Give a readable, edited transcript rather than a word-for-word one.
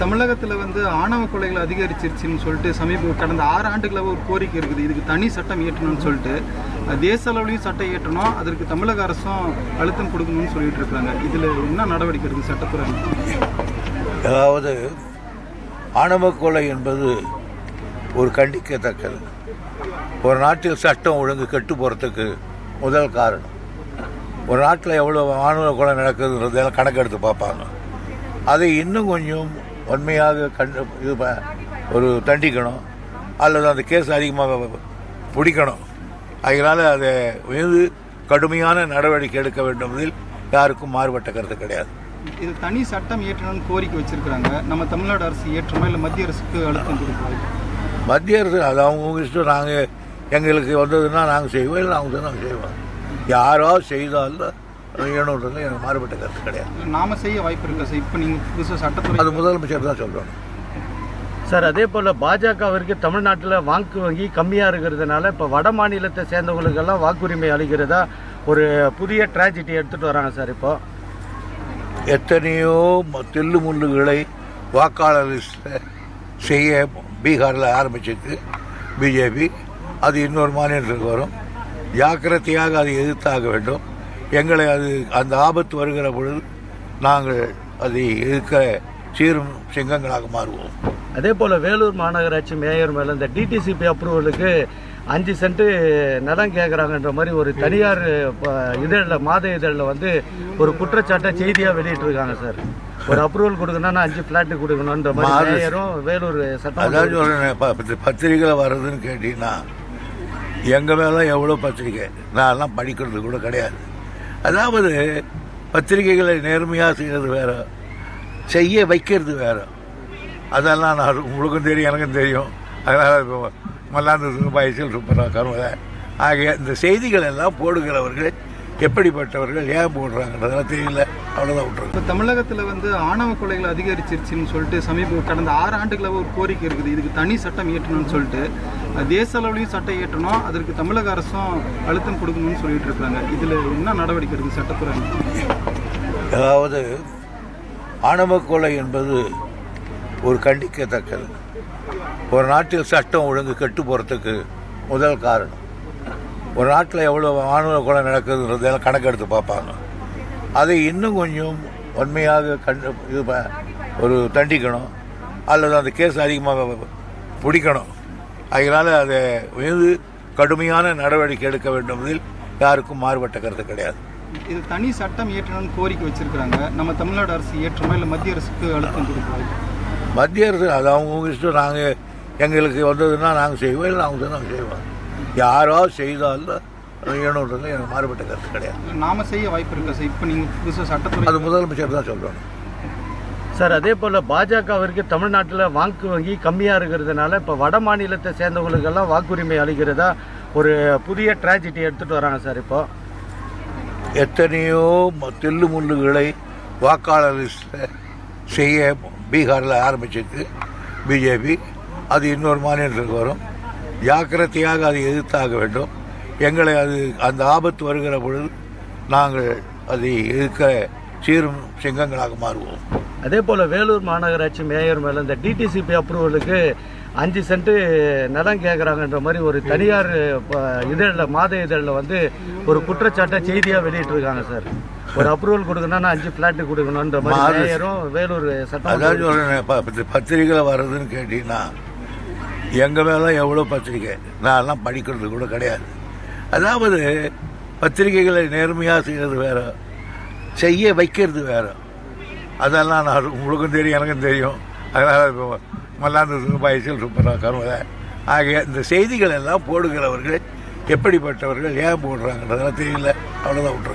தமிழகத்தில் ஆணவ கொலைகள் அதிகரிச்சிருச்சுன்னு சொல்லிட்டு கடந்த 6 ஆண்டுகளாக ஒரு கோரிக்கை இருக்குது. இதுக்கு தனி சட்டம் இயற்றணும்னு சொல்லிட்டு தேச அளவுலையும் சட்டம் இயற்றணும், அதற்கு தமிழக அரசும் அழுத்தம் கொடுக்கணும்னு சொல்லிட்டு இருக்காங்க. இதில் என்ன நடவடிக்கை இருக்குது சட்டத்துறை? அதாவது ஆணவ கொலை என்பது ஒரு கண்டிக்கத்தக்கது. ஒரு நாட்டில் சட்டம் ஒழுங்கு கெட்டு போகிறதுக்கு முதல் காரணம் ஒரு நாட்டில் எவ்வளோ ஆணவ கொலை நடக்குதுன்றதெல்லாம் கணக்கெடுத்து பார்ப்பாங்க. அதை இன்னும் கொஞ்சம் வன்மையாக ஒரு தண்டிக்கணும், அல்லது அந்த கேஸ் அதிகமாக பிடிக்கணும். அதனால் அதை மீது கடுமையான நடவடிக்கை எடுக்க வேண்டும் என்பதில் யாருக்கும் மாறுபட்ட கருத்து கிடையாது. இது தனி சட்டம் இயற்றணும்னு கோரிக்கை வச்சிருக்கிறாங்க. நம்ம தமிழ்நாடு அரசு இயற்றணும், இல்லை மத்திய அரசுக்கு அழுத்தம் கொடுக்குறாங்க? மத்திய அரசு அது அவங்க இஷ்டம். நாங்கள் எங்களுக்கு வந்ததுன்னா நாங்கள் செய்வோம், இல்லை நாங்கள் நாங்கள் செய்வோம். யாராவது செய்தாலும் வேணுன்றது எனக்கு மாறுபட்ட கருத்து கிடையாது. நாம செய்ய வாய்ப்பு இருக்கா சார்? இப்போ நீங்கள் புதுசாக சட்டத்துறை அது முதலமைச்சர் தான் சொல்லணும் சார். அதே போல் பாஜகவிற்கு தமிழ்நாட்டில் வாக்கு வங்கி கம்மியாக இருக்கிறதுனால இப்போ வட மாநிலத்தை சேர்ந்தவங்களுக்கெல்லாம் வாக்குரிமை அளிக்கிறதா ஒரு புதிய ட்ராஜடி எடுத்துகிட்டு வராங்க சார். இப்போ எத்தனையோ தில்லு முள்ளுகளை வாக்காளர் செய்ய பீகாரில் ஆரம்பிச்சிருக்கு பிஜேபி. அது இன்னொரு மாநிலத்திற்கு வரும். ஜாக்கிரதையாக அதை எதிர்த்தாக வேண்டும். எங்களை அந்த ஆபத்து வருகிற பொழுது நாங்கள் அதை எதிர்க்க சீரும் சிங்கங்களாக மாறுவோம். அதே போல் வேலூர் மாநகராட்சி மேயர் மேலே இந்த டிடிசிபி அப்ரூவலுக்கு 5 சென்ட் நிலம் கேட்குறாங்கன்ற மாதிரி ஒரு தனியார் இதழில் மாத இதழில் ஒரு குற்றச்சாட்டை செய்தியாக வெளியிட்டிருக்காங்க சார். ஒரு அப்ரூவல் கொடுக்கணும்னா 5 ஃப்ளாட்டு கொடுக்கணுன்ற மாதிரி மேயரும் வேலூர் சட்டம். அதான் சொல்கிறேன், பத்திரிகையில் வர்றதுன்னு கேட்டீங்கன்னா எங்கள் மேலே எவ்வளோ பத்திரிக்கை நான் படிக்கிறது கூட கிடையாது. அதாவது பத்திரிகைகளை நேர்மையாக செய்கிறது வேறு, செய்ய வைக்கிறது வேறு. அதெல்லாம் நான் உங்களுக்கும் தெரியும், எனக்கும் தெரியும். அதனால் மல்லாந்து பாய்ச்சல் சூப்பராக கருவதை ஆகிய இந்த செய்திகள் எல்லாம் போடுகிறவர்கள் எப்படிப்பட்டவர்கள் ஏன் போடுறாங்கன்றதெல்லாம் தெரியல, அவ்வளோதான் விட்டுருக்கு. இப்போ தமிழகத்தில் ஆணவ கொலைகள் அதிகரிச்சிருச்சுன்னு சொல்லிட்டு கடந்த 6 ஆண்டுகளாக ஒரு கோரிக்கை இருக்குது. இதுக்கு தனி சட்டம் இயற்றணும்னு சொல்லிட்டு தேச அளவுலையும் சட்டம் இயற்றணும், அதற்கு தமிழக அரசும் அழுத்தம் கொடுக்கணும்னு சொல்லிட்டு இருக்காங்க. இதில் என்ன நடவடிக்கை இருக்குது சட்டத்துறை? அதாவது ஆணவ கொலை என்பது ஒரு கண்டிக்கத்தக்கது. ஒரு நாட்டில் சட்டம் ஒழுங்கு கெட்டு போகிறதுக்கு முதல் காரணம் ஒரு நாட்டில் எவ்வளோ ஆணவ கொலை நடக்குதுன்றதெல்லாம் கணக்கெடுத்து பார்ப்பாங்க. அதை இன்னும் கொஞ்சம் வன்மையாக ஒரு தண்டிக்கணும், அல்லது அந்த கேஸ் அதிகமாக பிடிக்கணும். அதனால் அதை மீது கடுமையான நடவடிக்கை எடுக்க வேண்டும் என்பதில் யாருக்கும் மாறுபட்ட கருத்து கிடையாது. இது தனி சட்டம் இயற்றணும்னு கோரிக்கை வச்சிருக்கிறாங்க. நம்ம தமிழ்நாடு அரசு இயற்றணும், இல்லை மத்திய அரசுக்கு அழுத்தம் கொடுக்குறாங்க? மத்திய அரசு அது அவங்க இஷ்டம். நாங்கள் எங்களுக்கு வந்ததுன்னா நாங்கள் செய்வோம், இல்லை நாங்கள் நாங்கள் செய்வோம். யாராவது செய்தாலும் வேணுன்றது எனக்கு மாறுபட்ட கருத்து கிடையாது. நாம செய்ய வாய்ப்பு இருக்கா சார்? இப்போ நீங்கள் புதுசாக சட்டத்துறை அது முதலமைச்சர் தான் சொல்லணும் சார். அதே போல் பாஜகவிற்கு தமிழ்நாட்டில் வாக்கு வங்கி கம்மியாக இருக்கிறதுனால இப்போ வட மாநிலத்தை சேர்ந்தவங்களுக்கெல்லாம் வாக்குரிமை அளிக்கிறதா ஒரு புதிய ட்ராஜடி எடுத்துகிட்டு வராங்க சார். இப்போ எத்தனையோ தில்லு முள்ளுகளை வாக்காளர் செய்ய பீகாரில் ஆரம்பிச்சிருக்கு பிஜேபி. அது இன்னொரு மாநிலத்திற்கு வரும். ஜாக்கிரதையாக அதை எதிர்த்தாக வேண்டும். எங்களை அந்த ஆபத்து வருகிற பொழுது நாங்கள் அதை எதிர்க்க சீரும் சிங்கங்களாக மாறுவோம். அதே போல் வேலூர் மாநகராட்சி மேயர் மேலே இந்த டிடிசிபி அப்ரூவலுக்கு 5 சென்ட் நிலம் கேட்குறாங்கன்ற மாதிரி ஒரு தனியார் இதழில் மாத இதழில் ஒரு குற்றச்சாட்டை செய்தியாக வெளியிட்டிருக்காங்க சார். ஒரு அப்ரூவல் கொடுக்கணும்னா 5 ஃப்ளாட்டு கொடுக்கணுன்ற மாதிரி மேயரும் வேலூர் சட்டம். அதான் சொல்கிறேன், பத்திரிகையில் வர்றதுன்னு கேட்டீங்கன்னா எங்கள் மேலே எவ்வளோ பத்திரிக்கை நான் படிக்கிறது கூட கிடையாது. அதாவது பத்திரிகைகளை நேர்மையாக செய்கிறது வேறு, செய்ய வைக்கிறது வேறு. அதெல்லாம் நான் உங்களுக்கும் தெரியும், எனக்கும் தெரியும். அதனால் மல்லாந்து பாய்ச்சல் சூப்பராக கருவதை ஆகிய இந்த செய்திகள் எல்லாம் போடுகிறவர்கள் எப்படிப்பட்டவர்கள் ஏன் போடுறாங்கன்றதெல்லாம் தெரியல, அவ்வளோதான் விட்டுருக்கு.